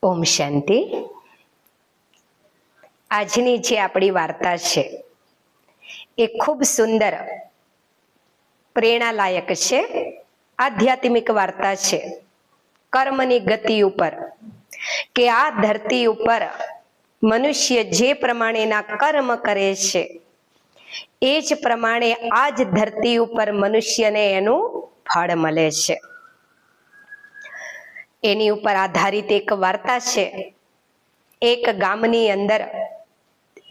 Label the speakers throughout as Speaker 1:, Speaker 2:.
Speaker 1: ઓમ શાંતિ। આજની જે આપણી વાર્તા છે એ ખૂબ સુંદર પ્રેરણાલાયક છે, આધ્યાત્મિક વાર્તા છે કર્મની ગતિ ઉપર, કે આ ધરતી ઉપર મનુષ્ય જે પ્રમાણેના કર્મ કરે છે એ જ પ્રમાણે આ જ ધરતી ઉપર મનુષ્યને એનું ફળ મળે છે। એની ઉપર આધારિત એક વાર્તા છે। એક ગામની અંદર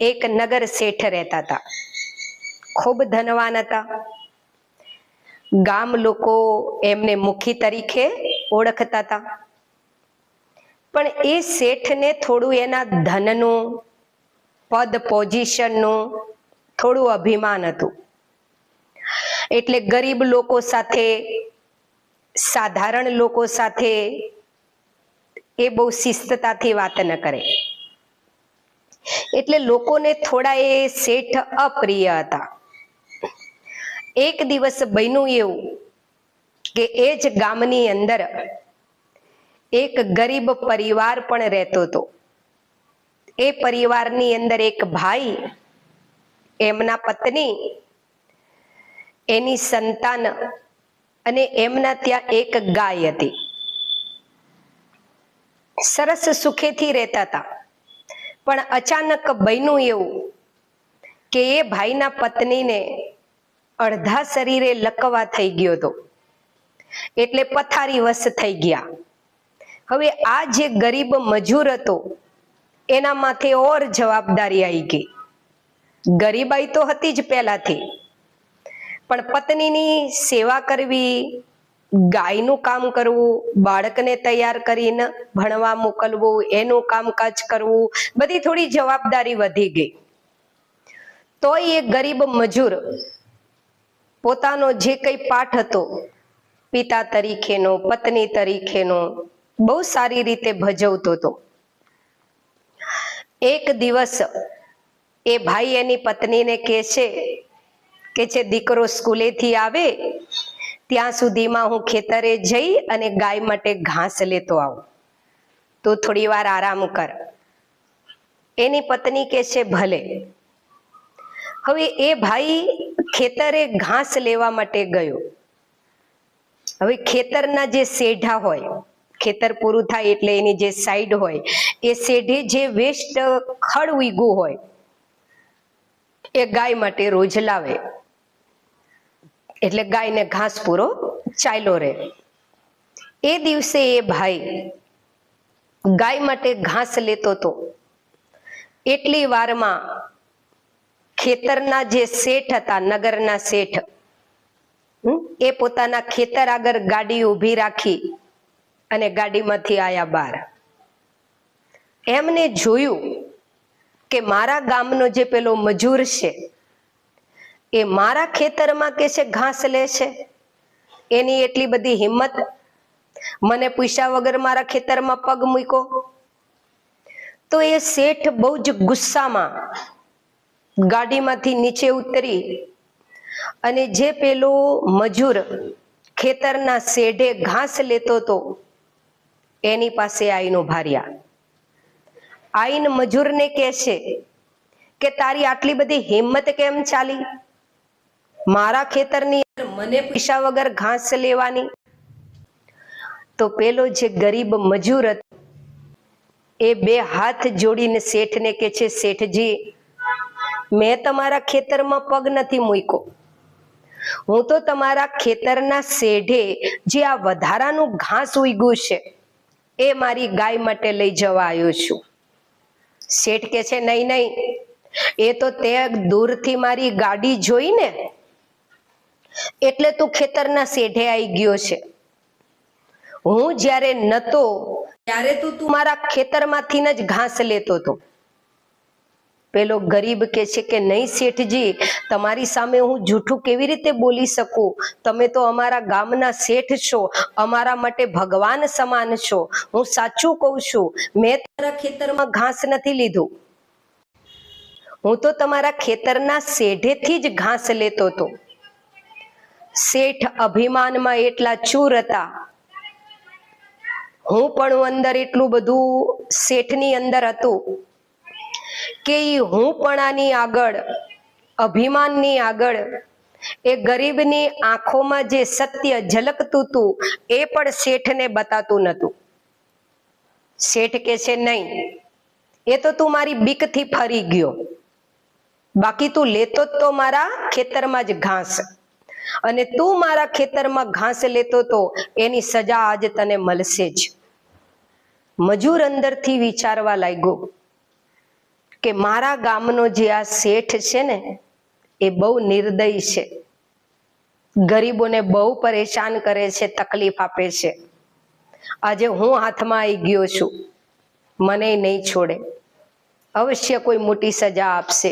Speaker 1: એક નગર શેઠ રહેતા હતા, ખૂબ ધનવાન હતા। ગામ લોકો એમને મુખી તરીકે ઓળખતા હતા, પણ એ શેઠને થોડું એના ધનનું, પદ પોઝિશનનું થોડું અભિમાન હતું, એટલે ગરીબ લોકો સાથે, સાધારણ લોકો સાથે એ બહુ શિસ્તતાથી વાત ન કરે, એટલે લોકોને થોડા એ શેઠ અપ્રિય હતા। એક દિવસ બન્યું એવું કે એ જ ગામની અંદર એક ગરીબ પરિવાર પણ રહેતો હતો। એ પરિવારની અંદર એક ભાઈ, એમના પત્ની, એની સંતાન અને એમના ત્યાં એક ગાય હતી। સરસ સુખેથી રહેતા હતા, પણ અચાનક બન્યું એવું કે એ ભાઈના પત્નીને અડધા શરીરે લકવા થઈ ગયો હતો, એટલે પથારી વશ થઈ ગયા। હવે આ જે ગરીબ મજૂર હતો એના માથે ઓર જવાબદારી આવી ગઈ। ગરીબાઈ તો હતી જ પહેલાથી, પણ પત્નીની સેવા કરવી, ગાયનું કામ કરવું, બાળકને તૈયાર કરીને ભણવા મોકલવું, એનું કામકાજ કરવું, બધી થોડી જવાબદારી વધી ગઈ। તોય એ ગરીબ મજૂર પોતાનો જે કંઈ પાઠ હતો પિતા તરીકેનો, પત્ની તરીકેનો, બહુ સારી રીતે ભજવતો હતો। એક દિવસ એ ભાઈ એની પત્નીને કહે છે દીકરો સ્કૂલેથી આવે ત્યાં સુધીમાં હું ખેતરે જઈ અને ગાય માટે ઘાસ લેતો આવું, તો થોડી વાર આરામ કર। એની પત્ની કહે છે ભલે। હવે એ ભાઈ ખેતરે ઘાસ લેવા માટે ગયો। હવે ખેતરના જે શેઢા હોય, ખેતર પૂરું થાય એટલે એની જે સાઈડ હોય, એ શેઢે જે વેસ્ટ ખડ ઉગ્યું હોય એ ગાય માટે રોજ લાવે, એટલે ગાયને ઘાસ પૂરો ચાલ્યો રહે। એ દિવસે એ ભાઈ ગાય માટે ઘાસ લેતો હતો, એટલી વારમાં ખેતરના જે શેઠ હતા, નગરના શેઠ, એ પોતાના ખેતર આગળ ગાડી ઊભી રાખી અને ગાડીમાંથી આયા બહાર। એમને જોયું કે મારા ગામનો જે પેલો મજૂર છે એ મારા ખેતરમાં કે છે ઘાસ લે છે, એની એટલી બધી હિંમત, મને પૂછ્યા વગર મારા ખેતરમાં પગ મૂક્યો। તો એ શેઠ બહુ જ ગુસ્સામાં ગાડીમાંથી નીચે ઉતરી અને જે પેલો મજૂર ખેતરના શેઢે ઘાસ લેતો હતો એની પાસે આવીને ઉભા રહ્યા। આઈને મજૂરને કહે છે કે તારી આટલી બધી હિંમત કેમ ચાલી મારા ખેતરની અંદર મને પૂછ્યા વગર ઘાસ લેવાની? તો પેલો જે ગરીબ મજૂર હતો એ બે હાથ જોડીને શેઠને કહે છે શેઠજી, મેં તમારા ખેતરમાં પગ નથી મૂક્યો, હું તો તમારા ખેતરના શેઢે જે આ વધારાનું ઘાસ ઉગ્યું છે એ મારી ગાય માટે લઈ જવા આવ્યો છું। શેઠ કહે છે નહીં નહીં, એ તો તે દૂરથી મારી ગાડી જોઈને એટલે તું ખેતરના શેઢે આવી ગયો છે, હું જ્યારે નતો ત્યારે તું મારા ખેતરમાંથી જ ઘાસ લેતો હતો। પેલો ગરીબ કહે છે કે નહીં શેઠજી, તમારી સામે હું જૂઠું કેવી રીતે બોલી શકું? તમે તો અમારા ગામના શેઠ છો, અમારા માટે ભગવાન સમાન છો, હું સાચું કહું છું, મેં તમારા ખેતરમાં ઘાસ નથી લીધું, હું તો તમારા ખેતરના શેઢેથી જ ઘાસ લેતો હતો। શેઠ અભિમાનમાં એટલા ચૂર હતા, હું પણ અંદર એટલું બધું શેઠની અંદર હતું કે ઈ હું પણાની આગળ, અભિમાનની આગળ એ ગરીબની આંખોમાં જે સત્ય ઝલકતું હતું એ પણ શેઠને બતાતું નતું. શેઠ કે છે નહીં, એ તો તું મારી બીકથી ફરી ગયો, બાકી તું લેતો જ તો મારા ખેતરમાં જ ઘાસ, અને તું મારા ખેતરમાં ઘાસ લેતો તો એની સજા આજ તને મળશે જ. મજૂર અંદરથી વિચારવા લાગ્યો કે મારા ગામનો જે આ શેઠ છે ને એ બહુ નિર્દય છે, ગરીબોને બહુ પરેશાન કરે છે, તકલીફ આપે છે. આજે હું હાથમાં આવી ગયો છું, મને નહીં છોડે, અવશ્ય કોઈ મોટી સજા આપશે.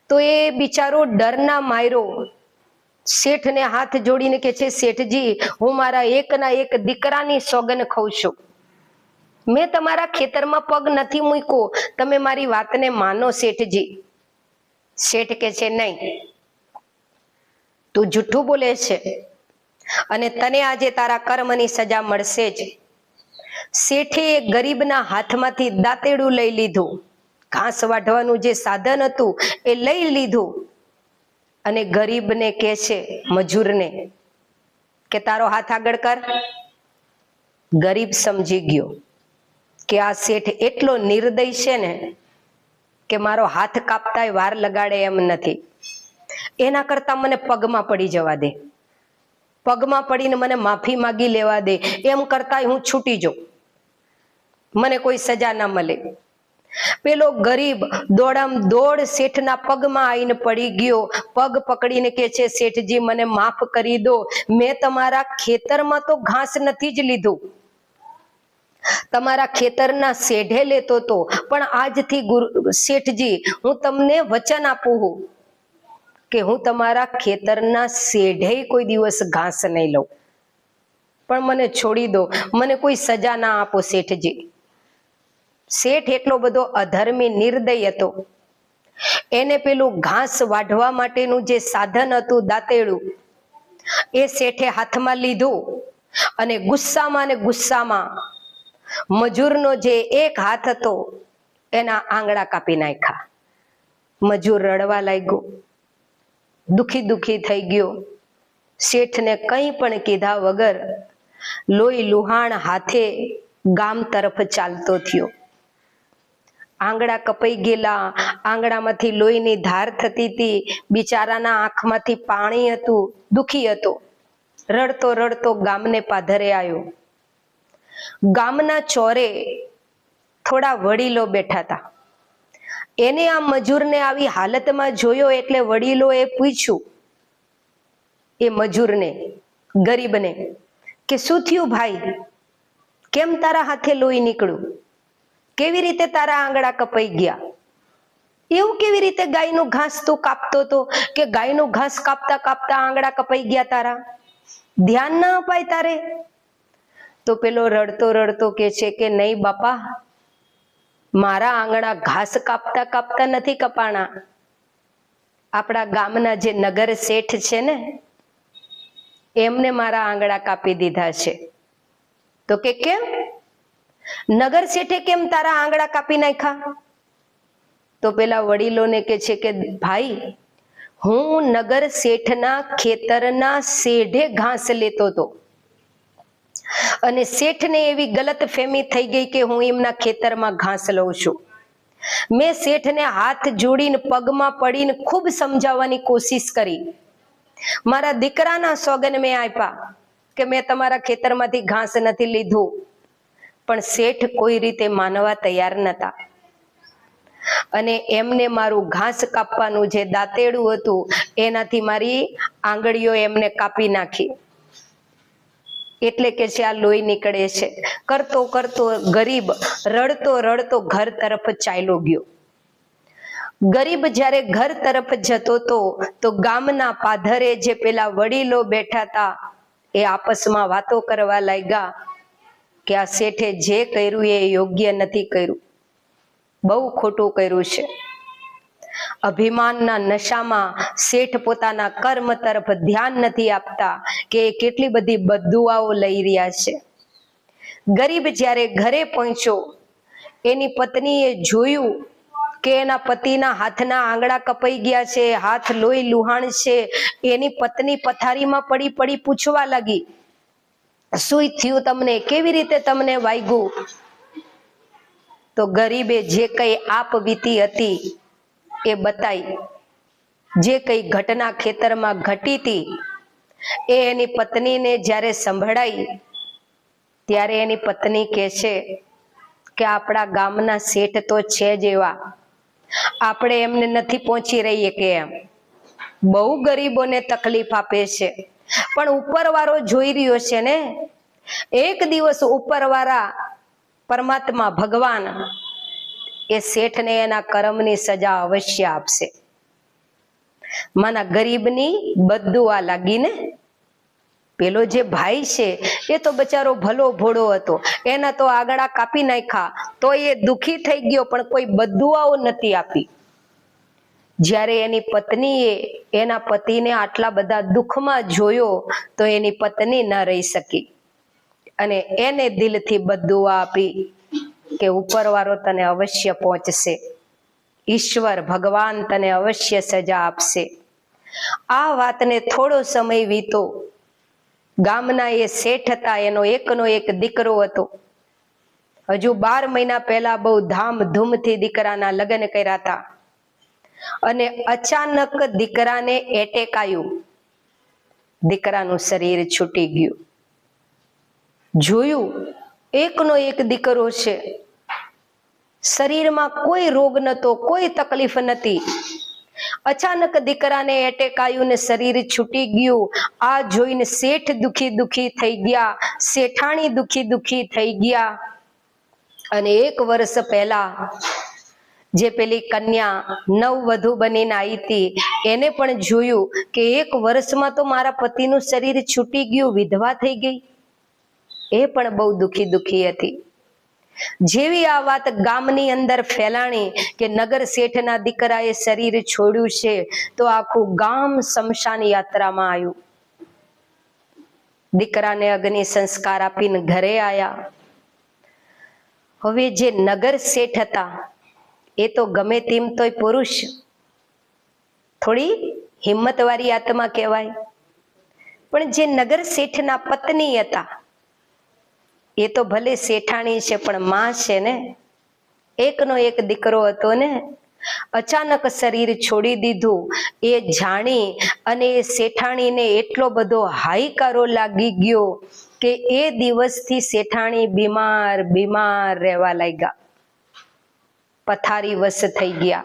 Speaker 1: તો એ બિચારો ડરના માર્યો શેઠને હાથ જોડીને કે છે, શેઠજી, હું મારા એકના એક દીકરાની સોગન ખાઉં છું, મેં તમારા ખેતરમાં પગ નથી મૂક્યો, તમે મારી વાતને માનો શેઠજી. શેઠ કે છે નહીં, તું જૂઠું બોલે છે અને તને આજે તારા કર્મની સજા મળશે જ. શેઠે ગરીબના હાથમાંથી દાંતેડું લઈ લીધું, ઘાસ વાઢવાનું જે સાધન હતું એ લઈ લીધું, અને ગરીબને કહે છે, મજૂરને, કે તારો હાથ આગળ કર. ગરીબ સમજી ગયો કે આ શેઠ એટલો નિર્દય છે ને કે મારો હાથ કાપતાય વાર લગાડે એમ નથી, એના કરતા મને પગમાં પડી જવા દે, પગમાં પડીને મને માફી માગી લેવા દે, એમ કરતા હું છૂટી જાઉં, મને કોઈ સજા ના મળે. પેલો ગરીબ દોડામ દોડ શેઠના પગમાં આવીને પડી ગયો, પગ પકડીને કે છે, શેઠજી મને માફ કરી દો, મેં તમારા ખેતરમાં તો ઘાસ નથી જ લીધું, તમારા ખેતરના શેઢે લેતો તો, પણ આજથી શેઠજી હું તમને વચન આપું છું કે હું તમારા ખેતરના શેઢે કોઈ દિવસ ઘાસ નહીં લઉં, પણ મને છોડી દો, મને કોઈ સજા ના આપો શેઠજી. શેઠ એટલો બધો અધર્મી નિર્દય હતો, એને પેલું ઘાસ વાઢવા માટેનું જે સાધન હતું દાંતેડું, એ શેઠે હાથમાં લીધું અને ગુસ્સામાં ને ગુસ્સામાં મજૂરનો જે એક હાથ હતો એના આંગળા કાપી નાખ્યા. મજૂર રડવા લાગ્યો, દુખી દુખી થઈ ગયો. શેઠને કંઈ પણ કીધા વગર લોહી લુહાણ હાથે ગામ તરફ ચાલતો થયો. આંગળા કપાઈ ગયેલા, આંગળામાંથી લોહીની ધાર થતી હતી, બિચારાના આંખમાંથી પાણી હતું, દુખી હતો. રડતો રડતો ગામને પાધરે આવ્યો. ગામના ચોરે થોડા વડીલો બેઠા હતા. એને આ મજૂરને આવી હાલતમાં જોયો એટલે વડીલોએ પૂછ્યું એ મજૂરને, ગરીબને, કે શું થયું ભાઈ, કેમ તારા હાથે લોહી નીકળ્યું, કેવી રીતે તારા આંગળા કપાઈ ગયા, એવું કેવી રીતે ગાયનું ઘાસ તું કાપતો હતો કે ગાયનું ઘાસ કાપતા કાપતા આંગળા કપાઈ ગયા તારા, ધ્યાન ના અપાય તારે? તો પેલો રડતો રડતો કે છે કે નહીં બાપા, મારા આંગળા ઘાસ કાપતા કાપતા નથી કપાણા, આપણા ગામના જે નગર શેઠ છે ને એમને મારા આંગળા કાપી દીધા છે. તો કે કેમ, નગર શેઠે કેમ તારા આંગળા કાપી નાખ્યા? તો પેલા વડીલોને કે છે કે ભાઈ, હું નગર શેઠના ખેતરના શેઢે ઘાસ લેતો હતો અને શેઠને એવી ગલત ફહેમી થઈ ગઈ કે હું એમના ખેતરમાં ઘાસ લઉં છું. મેં શેઠને હાથ જોડીને પગમાં પડીને ખૂબ સમજાવવાની કોશિશ કરી, મારા દીકરાના સોગન મેં આપ્યા કે મેં તમારા ખેતરમાંથી ઘાસ નથી લીધું, પણ શેઠ કોઈ રીતે માનવા તૈયાર નતા અને એમને મારું ઘાસ કાપવાનું જે દાંતેડું હતું એનાથી મારી આંગળીઓ એમને કાપી નાખી, એટલે કે છે આ લોહી નીકળે છે. કરતો કરતો ગરીબ રડતો રડતો ઘર તરફ ચાલ્યો ગયો. ગરીબ જ્યારે ઘર તરફ જતો તો ગામના પાધરે જે પેલા વડીલો બેઠા હતા એ આપસમાં વાતો કરવા લાગ્યા કે આ શેઠે જે કર્યું એ યોગ્ય નથી કર્યું, બહુ ખોટું કર્યું છે. અભિમાનના નશામાં શેઠ પોતાના કર્મ તરફ ધ્યાન નથી આપતા કે કેટલી બધી બદદુઆઓ લઈ રહ્યા છે. ગરીબ જ્યારે ઘરે પહોંચ્યો, એની પત્નીએ જોયું કે એના પતિના હાથના આંગળા કપાઈ ગયા છે, હાથ લોહી લુહાણ છે. એની પત્ની પથારીમાં પડી પડી પૂછવા લાગી, શું થયું તમને, કેવી રીતે તમને વાગ્યું? તો ગરીબે જે કઈ આપવીતી હતી એ બતાઈ. જે કઈ ઘટના ખેતરમાં ઘટી હતી એ એની પત્નીને જ્યારે સંભળાઈ, ત્યારે એની પત્ની કહે છે કે આપણા ગામના શેઠ તો છે જ એવા, આપણે એમને નથી પહોંચી રહીએ કે એમ, બહુ ગરીબોને તકલીફ આપે છે. પણ ઉપરવાળો જોઈ રહ્યો છે ને, એક દિવસ ઉપરવાળા પરમાત્મા ભગવાન એ શેઠને એના કર્મની સજા અવશ્ય આપશે. માના ગરીબની બદદુઆ લાગીને પેલો જે ભાઈ છે એ તો બચારો ભલો ભોળો હતો, એના તો આગળા કાપી નાખ્યા તો એ દુખી થઈ ગયો, પણ કોઈ બદદુઆઓ નથી આપી. જ્યારે એની પત્નીએ એના પતિને આટલા બધા દુઃખમાં જોયો તો એની પત્ની ન રહી શકી અને એને દિલથી બદદુઆ આપી કે ઉપરવાળો તને અવશ્ય પહોંચશે, ઈશ્વર ભગવાન તને અવશ્ય સજા આપશે. આ વાતને થોડો સમય વીતો. ગામના એ શેઠ હતા, એનો એકનો એક દીકરો હતો. હજુ 12 મહિના પહેલા બહુ ધામધૂમથી દીકરાના લગ્ન કર્યા હતા અને અચાનક દીકરાને એટેક આવ્યું, દીકરાનું શરીર છૂટી ગયું. જોયું એકનો એક દીકરો છે, શરીરમાં કોઈ રોગ નતો, કોઈ તકલીફ નથી. અચાનક દીકરાને એટેક આવ્યું ને શરીર છૂટી ગયું. આ જોઈને શેઠ દુખી થઈ ગયા, શેઠાણી દુખી થઈ ગયા. અને 1 વર્ષ પહેલા જે પેલી કન્યા નવવધુ બનીને આવી હતી, એને પણ જોયું કે 1 વર્ષમાં તો મારા પતિનું શરીર છૂટી ગયું, વિધવા થઈ ગઈ. એ પણ બહુ દુખી હતી. જેવી આ વાત ગામની અંદર ફેલાણી કે નગર શેઠના દીકરાએ શરીર છોડ્યું છે, તો આખું ગામ શમશાન યાત્રામાં આવ્યું. દીકરાને અગ્નિ સંસ્કાર આપીને ઘરે આવ્યા. હવે જે નગર શેઠ હતા એ તો ગમે તેમ તોય પુરુષ, થોડી હિંમતવાળી આત્મા કહેવાય. પણ જે નગર શેઠના પત્ની હતા એ તો ભલે શેઠાણી છે પણ માં છે ને, એકનો એક દીકરો હતો ને. અચાનક શરીર છોડી દીધું એ જાણી અને એ શેઠાણીને એટલો બધો હાઈકારો લાગી ગયો કે એ દિવસથી શેઠાણી બીમાર રહેવા લાગ્યા, પથારી વશ થઈ ગયા.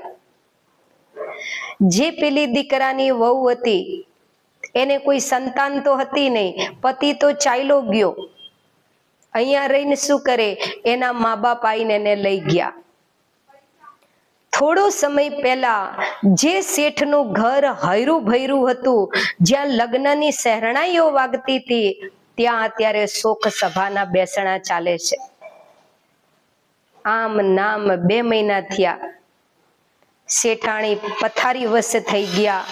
Speaker 1: જે પેલી દીકરાની વહુ હતી એને કોઈ સંતાન તો હતી નહીં, પતિ તો ચાલ્યો ગયો. અહીંયા રહીને શું કરે, એના મા બાપ આવીને એને લઈ ગયા. થોડો સમય પહેલા જે શેઠનું ઘર હૈરું ભૈરું હતું, જ્યાં લગ્નની શહેરણાઈઓ વાગતી હતી, ત્યાં અત્યારે શોક સભાના બેસણા ચાલે છે. આમ નામ 2 મહિના થયા, શેઠાણી પથારી વશ થઈ ગયા,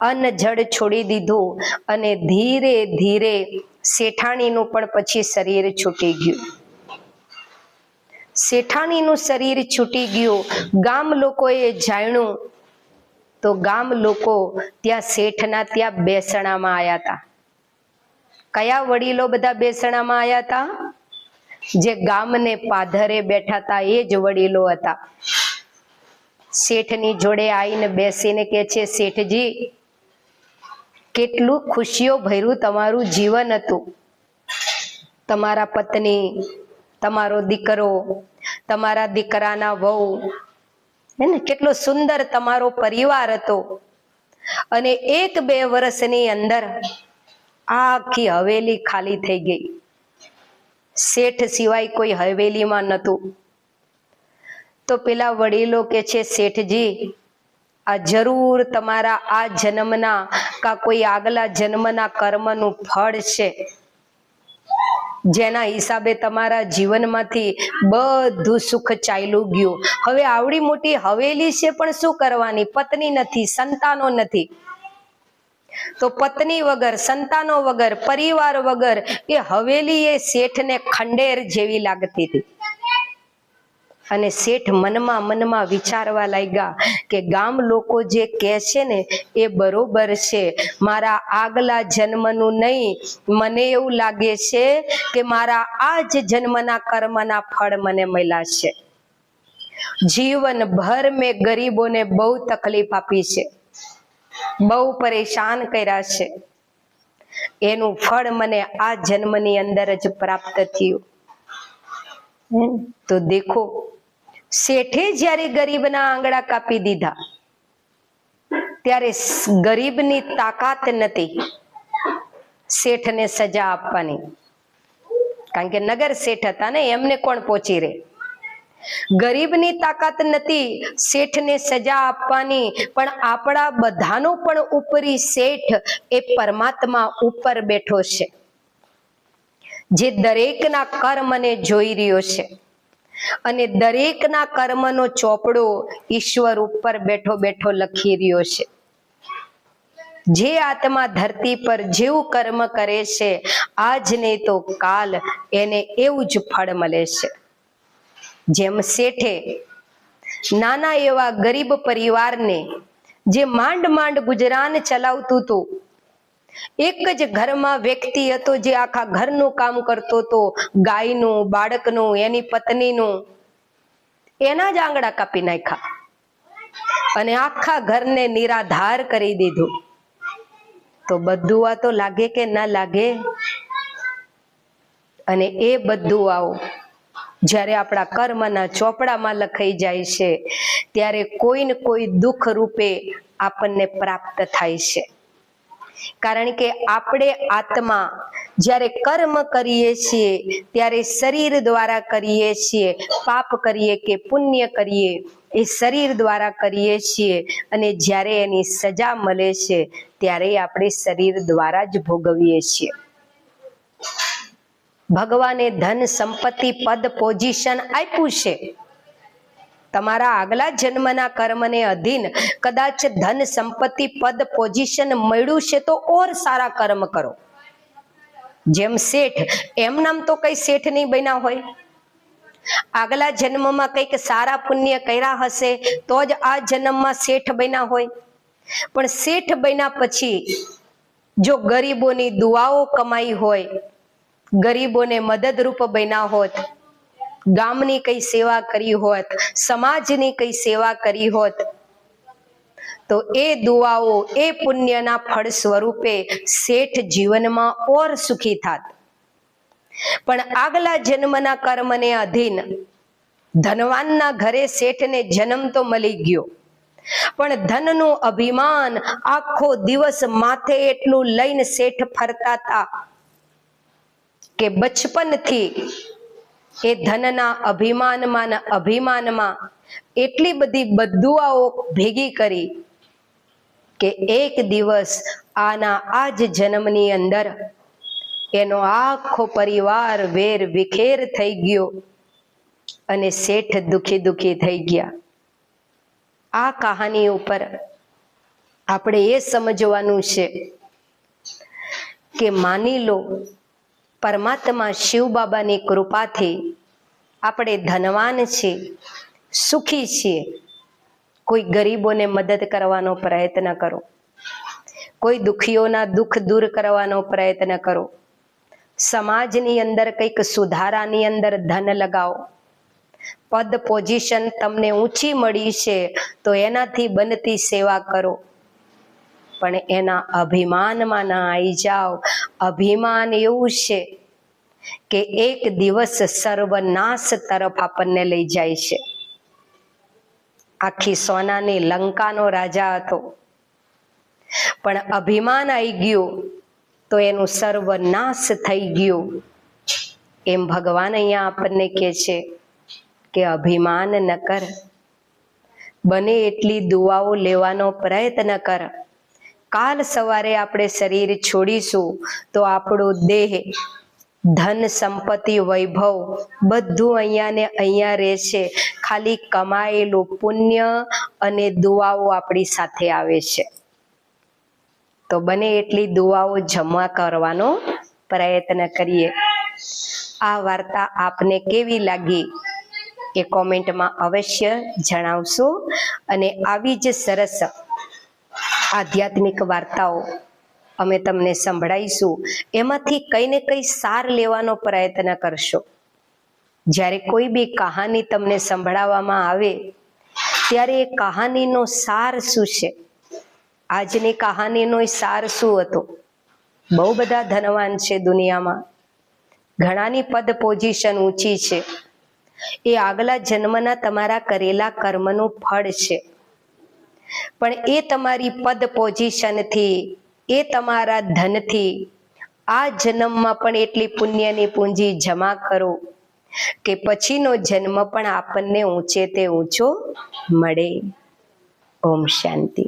Speaker 1: અન્ન જળ છોડી દીધું અને ધીરે ધીરે શેઠાણીનું પણ પછી શરીર છૂટી ગયું. શેઠાણીનું શરીર છૂટી ગયું. ગામ લોકોએ જાણ્યું તો ગામ લોકો ત્યાં શેઠના ત્યાં બેસણામાં આવ્યા હતા. કયા વડીલો બધા બેસણામાં આવ્યા હતા? જે ગામને પાધરે બેઠા હતા એ જ વડીલો હતા. શેઠની જોડે આવીને બેસીને કે છે, શેઠજી કેટલું ખુશીઓ ભર્યું તમારું જીવન હતું. તમારા પત્ની, તમારો દીકરો, તમારા દીકરાના વહુ, એને કેટલો સુંદર તમારો પરિવાર હતો. અને 1-2 વર્ષની અંદર આખી હવેલી ખાલી થઈ ગઈ. શેઠ સિવાય કોઈ હવેલીમાં નહોતું. તો પેલા વડીલો કે છે, શેઠજી આ જરૂર તમારા આ જન્મના કા કોઈ આગલા જન્મના કર્મનું ફળ છે, જેના હિસાબે તમારા જીવનમાંથી બધું સુખ ચાલ્યું ગયું. હવે આવડી મોટી હવેલી છે પણ શું કરવાની, પત્ની નથી, સંતાનો નથી. તો પત્ની વગર, સંતાનો વગર, પરિવાર વગર એ હવેલી એ શેઠને ખંડેર જેવી લાગતી હતી. અને શેઠ મનમાં વિચારવા લાગ્યા કે ગામ લોકો જે કહે છે ને એ બરોબર છે. મારા આગલા જન્મનું નહીં, મને એવું લાગે છે કે મારા આ જ જન્મના કર્મના ફળ મને મળ્યા છે. જીવનભર મેં ગરીબોને બહુ તકલીફ આપી છે, બહુ પરેશાન કર્યા છે, એનું ફળ મને આ જન્મની અંદર જ પ્રાપ્ત થયું. તો દેખો, શેઠે જ્યારે ગરીબના આંગળા કાપી દીધા ત્યારે ગરીબની તાકાત નથી શેઠને સજા આપવાની, કારણ કે નગર શેઠ હતા ને, એમને કોણ પહોંચી રહે. ગરીબની તાકાત નથી શેઠને સજા આપવાની, પણ આપણા બધાનો પણ ઉપરી શેઠ એ પરમાત્મા ઉપર બેઠો છે, જે દરેકના કર્મને જોઈ રહ્યો છે અને દરેકના કર્મનો ચોપડો ઈશ્વર ઉપર બેઠો બેઠો લખી રહ્યો છે. જે આત્મા ધરતી પર જેવું કર્મ કરે છે, આજ નહીં તો કાલ એને એવું જ ફળ મળે છે. જેમ શેઠે નાના એવા ગરીબ પરિવારને, જે માંડ ગુજરાન ચલાવતું હતું, એક જ ઘરમાં વ્યક્તિ હતો જે આખા ઘરનું કામ કરતો હતો, ગાયનું, બાળકનું, એની પત્નીનું, એના જ આંગળા કાપી નાખ્યા અને આખા ઘરને નિરાધાર કરી દીધું. તો બધું આ તો લાગે કે ના લાગે? અને એ બધું આવો જ્યારે આપણા કર્મના ચોપડામાં લખાઈ જાય છે ત્યારે કોઈ ને કોઈ દુઃખ રૂપે આપણને પ્રાપ્ત થાય છે. કારણ કે આપણે આત્મા જ્યારે કર્મ કરીએ છીએ ત્યારે શરીર દ્વારા કરીએ છીએ, પાપ કરીએ કે પુણ્ય કરીએ એ શરીર દ્વારા કરીએ છીએ, અને જ્યારે એની સજા મળે છે ત્યારે આપણે શરીર દ્વારા જ ભોગવીએ છીએ. ભગવાને ધન, સંપત્તિ, પદ, પોઝિશન આપ્યું છે. તમારા આગલા જન્મના કર્મને અધીન કદાચ ધન, સંપત્તિ, પદ, પોઝિશન મળ્યું છે તો ઓર સારા કર્મ કરો. જેમ શેઠ, એમ નામ તો કઈ શેઠ નહીં બન્યા હોય. આગલા જન્મમાં કંઈક સારા પુણ્ય કર્યા હશે તો જ આ જન્મમાં શેઠ બન્યા હોય. પણ શેઠ બન્યા પછી જો ગરીબોની દુઆઓ કમાઈ હોય, ગરીબોને મદદરૂપ બન્યા હોત, ગામની કઈ સેવા કરી હોત, સમાજની કઈ સેવા કરી હોત, તો એ દુઆઓ, એ પુણ્યના ફળ સ્વરૂપે શેઠ જીવનમાં ઓર સુખી થાત. પણ આગલા જન્મના કર્મને અધીન ધનવાનના ઘરે શેઠને જન્મ તો મળી ગયો, પણ ધનનું અભિમાન આખો દિવસ માથે એટલું લઈને શેઠ ફરતા હતા કે બચપનથી એ ધનના અભિમાનમાં એટલી બધી બદદુઆઓ ભેગી કરી કે એક દિવસ આ જ જન્મની અંદર એનો આખો પરિવાર વેર વિખેર થઈ ગયો અને શેઠ દુખી થઈ ગયા. આ કહાની ઉપર આપણે એ સમજવાનું છે કે માની લો પરમાત્મા શિવ બાબાની કૃપાથી આપણે ધનવાન છીએ, સુખી છીએ, કોઈ ગરીબોને મદદ કરવાનો પ્રયત્ન કરો, કોઈ દુખીઓના દુઃખ દૂર કરવાનો પ્રયત્ન કરો, સમાજની અંદર કંઈક સુધારાની અંદર ધન લગાવો, પદ પોઝિશન તમને ઊંચી મળી છે તો એનાથી બનતી સેવા કરો, પણ એના અભિમાનમાં ના આવી જાઓ. અભિમાન એવું છે કે એક દિવસ સર્વનાશ તરફ આપણને લઈ જાય છે. આખી સોનાની લંકાનો રાજા હતો, પણ અભિમાન આવી ગયું તો એનું સર્વનાશ થઈ ગયું. એમ ભગવાન અહીંયા આપણને કહે છે કે અભિમાન ન કર, બને એટલી દુઆઓ લેવાનો પ્રયત્ન કર. કાલ સવારે આપણે શરીર છોડીશું તો આપણો દેહ, ધન, સંપત્તિ, વૈભવ બધું અહીંયા ને અહીંયા રહેશે. ખાલી કમાયેલું પુણ્ય અને દુઆઓ આપણી સાથે આવે છે. તો બને એટલી દુઆઓ જમા કરવાનો પ્રયત્ન કરીએ. આ વાર્તા આપને કેવી લાગી એ કોમેન્ટમાં અવશ્ય જણાવશો. અને આવી જ સરસ આધ્યાત્મિક વાર્તાઓ અમે તમને સંભળાઈશું. એમાંથી કંઈ ને કંઈ સાર લેવાનો પ્રયત્ન કરશો. જ્યારે કોઈ બી કહાની તમને સંભળાવવામાં આવે ત્યારે એ કહાનીનો સાર શું છે? આજની કહાનીનો સાર શું હતો? બહુ બધા ધનવાન છે દુનિયામાં, ઘણાની પદ પોઝિશન ઊંચી છે. એ આગલા જન્મના તમારા કરેલા કર્મનું ફળ છે. પણ એ તમારી પદ પોઝિશનથી, એ તમારા ધનથી આ જન્મમાં પણ એટલી પુણ્યની પૂંજી જમા કરો કે પછીનો જન્મ પણ આપણને ઊંચે તે ઊંચો મળે. ઓમ શાંતિ.